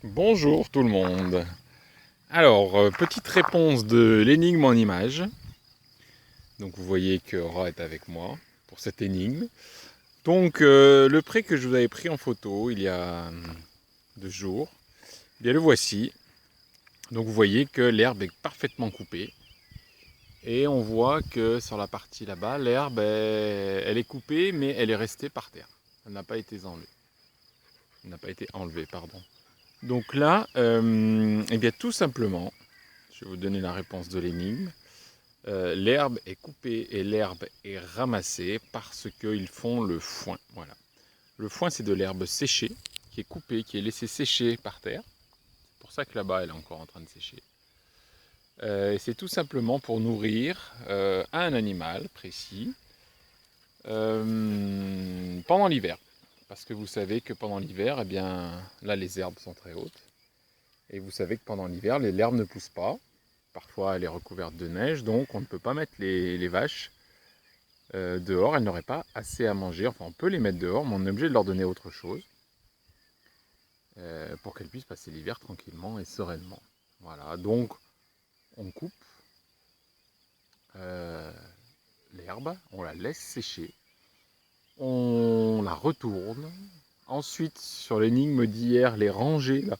Bonjour tout le monde. Alors, petite réponse de l'énigme en image. Donc vous voyez que Aura est avec moi pour cette énigme. Donc le pré que je vous avais pris en photo il y a 2 jours, eh bien le voici. Donc vous voyez que l'herbe est parfaitement coupée. Et on voit que sur la partie là-bas, l'herbe elle est coupée mais elle est restée par terre. Elle n'a pas été enlevée. Elle n'a pas été enlevée, pardon. Donc là, eh bien tout simplement, je vais vous donner la réponse de l'énigme. L'herbe est coupée et l'herbe est ramassée parce qu'ils font le foin. Voilà. Le foin, c'est de l'herbe séchée, qui est coupée, qui est laissée sécher par terre. C'est pour ça que là-bas, elle est encore en train de sécher. Et c'est tout simplement pour nourrir un animal précis pendant l'hiver. Parce que vous savez que pendant l'hiver, eh bien, là, les herbes sont très hautes. Et vous savez que pendant l'hiver, l'herbe ne pousse pas. Parfois, elle est recouverte de neige, donc on ne peut pas mettre les vaches dehors. Elles n'auraient pas assez à manger. Enfin, on peut les mettre dehors, mais on est obligé de leur donner autre chose pour qu'elles puissent passer l'hiver tranquillement et sereinement. Voilà, donc on coupe l'herbe, on la laisse sécher, on la retourne. Ensuite, sur l'énigme d'hier, les rangées là,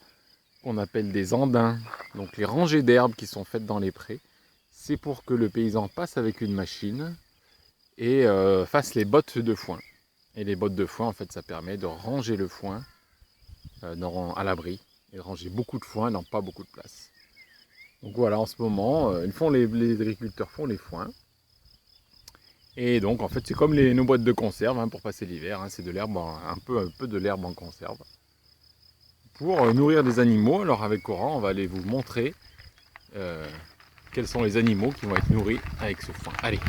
qu'on appelle des andins, donc les rangées d'herbes qui sont faites dans les prés, c'est pour que le paysan passe avec une machine et fasse les bottes de foin. Et les bottes de foin, en fait, ça permet de ranger le foin à l'abri et de ranger beaucoup de foin dans pas beaucoup de place. Donc voilà, en ce moment, les agriculteurs font les foins. Et donc, en fait, c'est comme nos boîtes de conserve hein, pour passer l'hiver. Hein, c'est de l'herbe, un peu de l'herbe en conserve. Pour nourrir des animaux, alors avec Cora, on va aller vous montrer quels sont les animaux qui vont être nourris avec ce foin. Allez.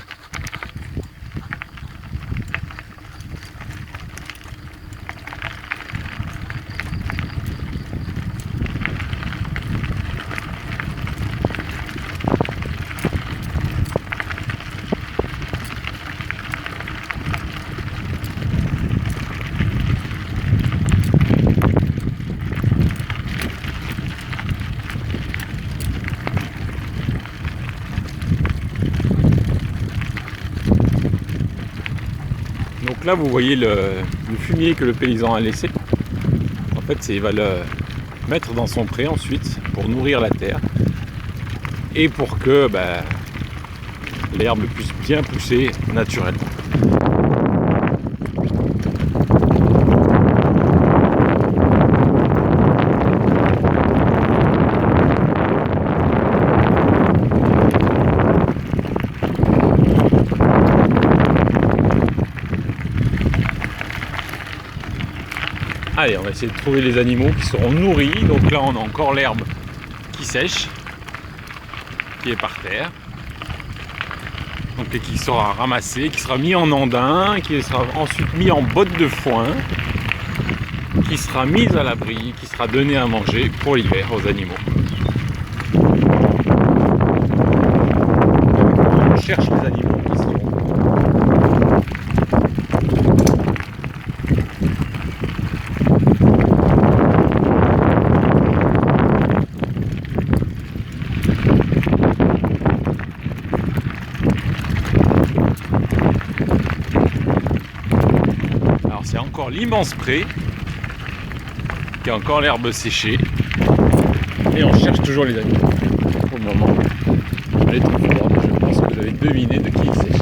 Donc là, vous voyez le fumier que le paysan a laissé. En fait, il va le mettre dans son pré ensuite pour nourrir la terre et pour que l'herbe puisse bien pousser naturellement. Allez, on va essayer de trouver les animaux qui seront nourris. Donc là, on a encore l'herbe qui sèche, qui est par terre. Donc qui sera ramassée, qui sera mis en andin, qui sera ensuite mis en botte de foin, qui sera mise à l'abri, qui sera donnée à manger pour l'hiver aux animaux. On cherche les animaux qui seront. Alors c'est encore l'immense pré, qui a encore l'herbe séchée, et on cherche toujours les animaux. Pour le moment, elle est trop forte, je pense que vous avez deviné de qui il s'agit.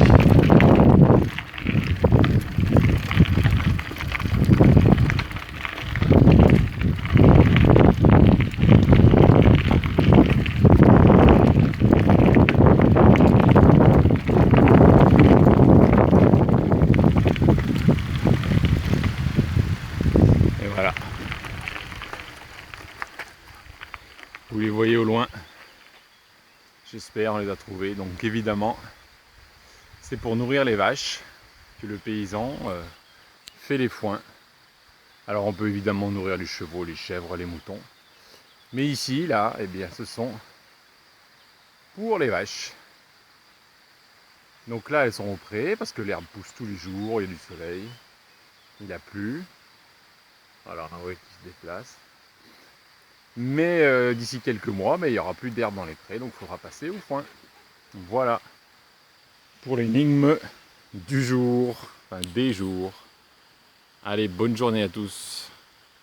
Et voilà. Vous les voyez au loin. J'espère on les a trouvés. Donc évidemment, c'est pour nourrir les vaches que le paysan fait les foins. Alors on peut évidemment nourrir les chevaux, les chèvres, les moutons. Mais ici, là, eh bien, ce sont pour les vaches. Donc là, elles sont au pré parce que l'herbe pousse tous les jours, il y a du soleil, il a plu. Voilà, on voit qui se déplace. Mais d'ici quelques mois, il n'y aura plus d'herbe dans les prés, donc il faudra passer au foin. Voilà pour l'énigme du jour, enfin des jours. Allez, bonne journée à tous.